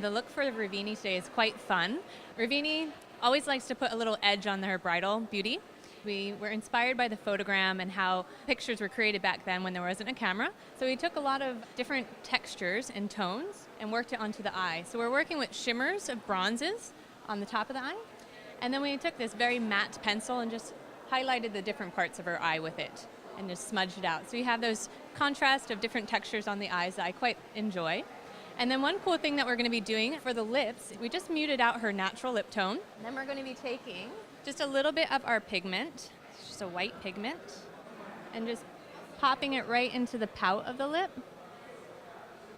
The look for Rivini today is quite fun. Rivini always likes to put a little edge on her bridal beauty. We were inspired by the photogram and how pictures were created back then when there wasn't a camera. So we took a lot of different textures and tones and worked it onto the eye. So we're working with shimmers of bronzes on the top of the eye. And then we took this very matte pencil and just highlighted the different parts of her eye with it and just smudged it out. So you have those contrast of different textures on the eyes that I quite enjoy. And then one cool thing that we're going to be doing for the lips, we just muted out her natural lip tone. And then we're going to be taking just a little bit of our pigment, it's just a white pigment, and just popping it right into the pout of the lip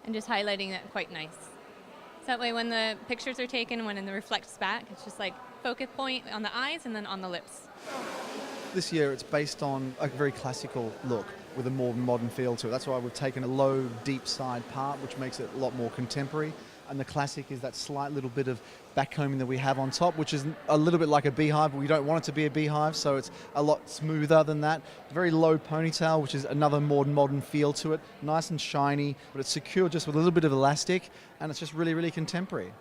and just highlighting that quite nice. So that way when the pictures are taken, when it reflects back, it's just like focus point on the eyes and then on the lips. This year it's based on a very classical look with a more modern feel to it. That's why we've taken a low, deep side part, which makes it a lot more contemporary. And the classic is that slight little bit of backcombing that we have on top, which is a little bit like a beehive, but we don't want it to be a beehive, so it's a lot smoother than that. Very low ponytail, which is another more modern feel to it. Nice and shiny, but it's secure just with a little bit of elastic, and it's just really, really contemporary.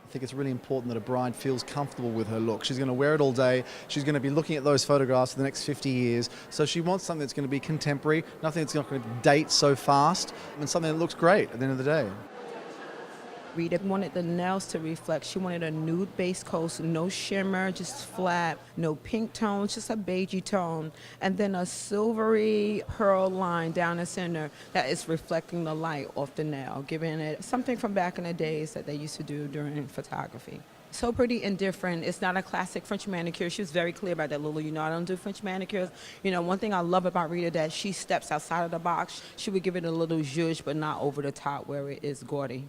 I think it's really important that a bride feels comfortable with her look. She's going to wear it all day. She's going to be looking at those photographs for the next 50 years. So she wants something that's going to be contemporary, nothing that's not going to date so fast, and something that looks great at the end of the day. Rita wanted the nails to reflect. She wanted a nude base coat, no shimmer, just flat, no pink tones, just a beigey tone, and then a silvery pearl line down the center that is reflecting the light off the nail, giving it something from back in the days that they used to do during photography. So pretty and different. It's not a classic French manicure. She was very clear about that, Lulu. I don't do French manicures. One thing I love about Rita that she steps outside of the box. She would give it a little zhuzh, but not over the top where it is gaudy.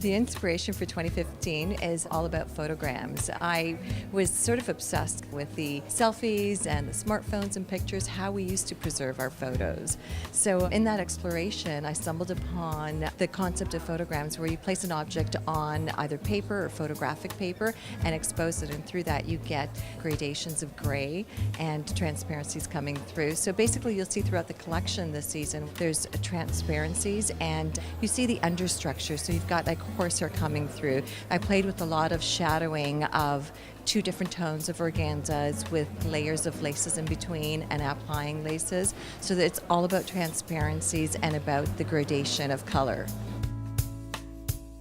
The inspiration for 2015 is all about photograms. I was sort of obsessed with the selfies and the smartphones and pictures, how we used to preserve our photos. So in that exploration, I stumbled upon the concept of photograms where you place an object on either paper or photographic paper and expose it, and through that you get gradations of gray and transparencies coming through. So basically you'll see throughout the collection this season, there's transparencies and you see the understructure. So you've got like horsehair coming through. I played with a lot of shadowing of two different tones of organzas with layers of laces in between and applying laces, so that it's all about transparencies and about the gradation of color.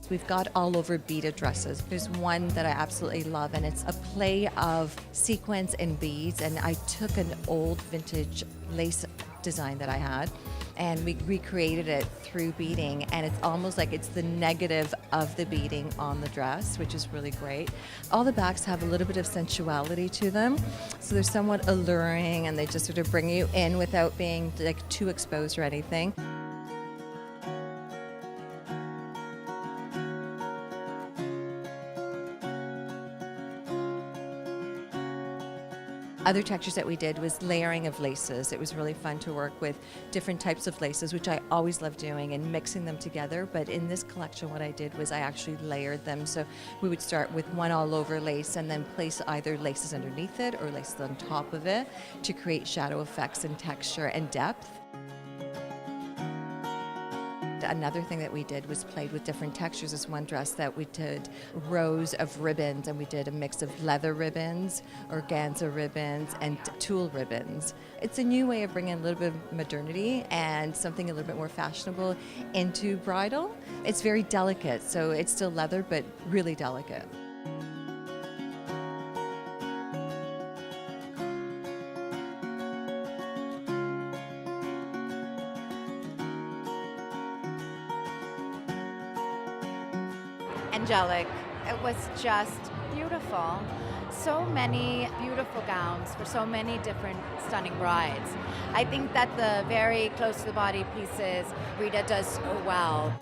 We've got all over beaded dresses. There's one that I absolutely love, and it's a play of sequins and beads, and I took an old vintage lace design that I had and we recreated it through beading, and it's almost like it's the negative of the beading on the dress, which is really great. All the backs have a little bit of sensuality to them, so they're somewhat alluring and they just sort of bring you in without being like too exposed or anything. Other textures that we did was layering of laces. It was really fun to work with different types of laces, which I always love doing, and mixing them together. But in this collection, what I did was I actually layered them. So we would start with one all over lace and then place either laces underneath it or laces on top of it to create shadow effects and texture and depth. Another thing that we did was played with different textures. This one dress that we did rows of ribbons, and we did a mix of leather ribbons, organza ribbons, and tulle ribbons. It's a new way of bringing a little bit of modernity and something a little bit more fashionable into bridal. It's very delicate, so it's still leather, but really delicate. Angelic. It was just beautiful. So many beautiful gowns for so many different stunning brides. I think that the very close to the body pieces Rita does so well.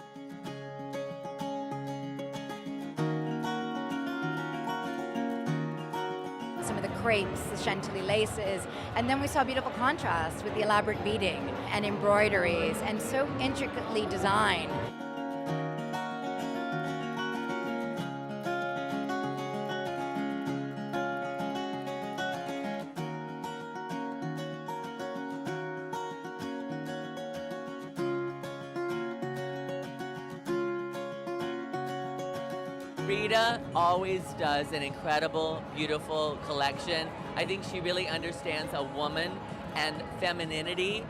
Some of the crepes, the chantilly laces, and then we saw beautiful contrast with the elaborate beading and embroideries, and so intricately designed. Rita always does an incredible, beautiful collection. I think she really understands a woman and femininity.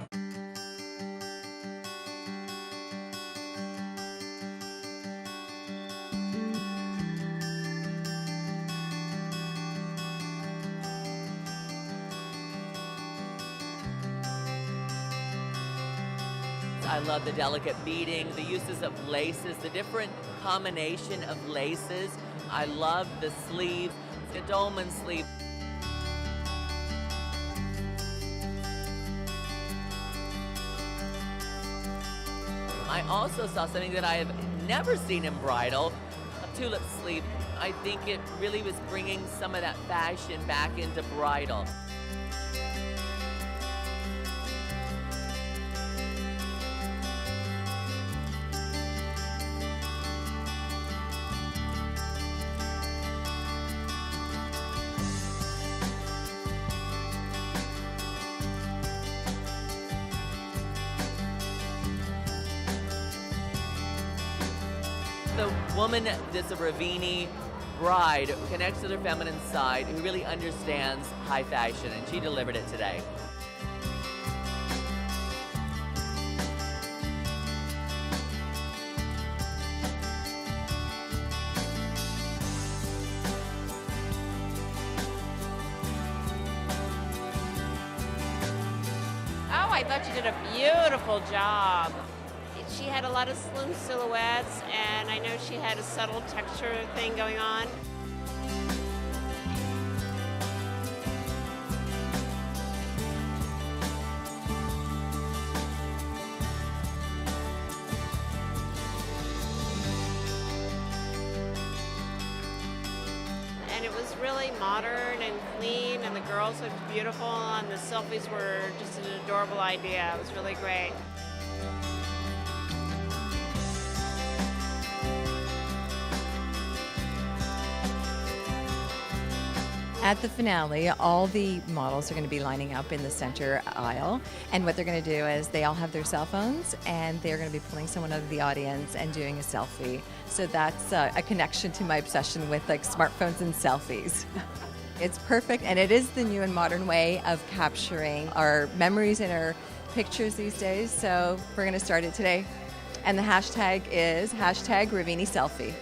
I love the delicate beading, the uses of laces, the different combination of laces. I love the sleeve, the dolman sleeve. I also saw something that I have never seen in bridal, a tulip sleeve. I think it really was bringing some of that fashion back into bridal. The woman that's a Rivini bride who connects to their feminine side, who really understands high fashion, and she delivered it today. Oh, I thought you did a beautiful job. She had a lot of slim silhouettes, and I know she had a subtle texture thing going on. And it was really modern and clean, and the girls looked beautiful, and the selfies were just an adorable idea. It was really great. At the finale, all the models are going to be lining up in the center aisle, and what they're going to do is they all have their cell phones, and they're going to be pulling someone out of the audience and doing a selfie. So that's a connection to my obsession with like smartphones and selfies. It's perfect, and it is the new and modern way of capturing our memories and our pictures these days. So we're going to start it today, and the hashtag is #RiviniSelfie.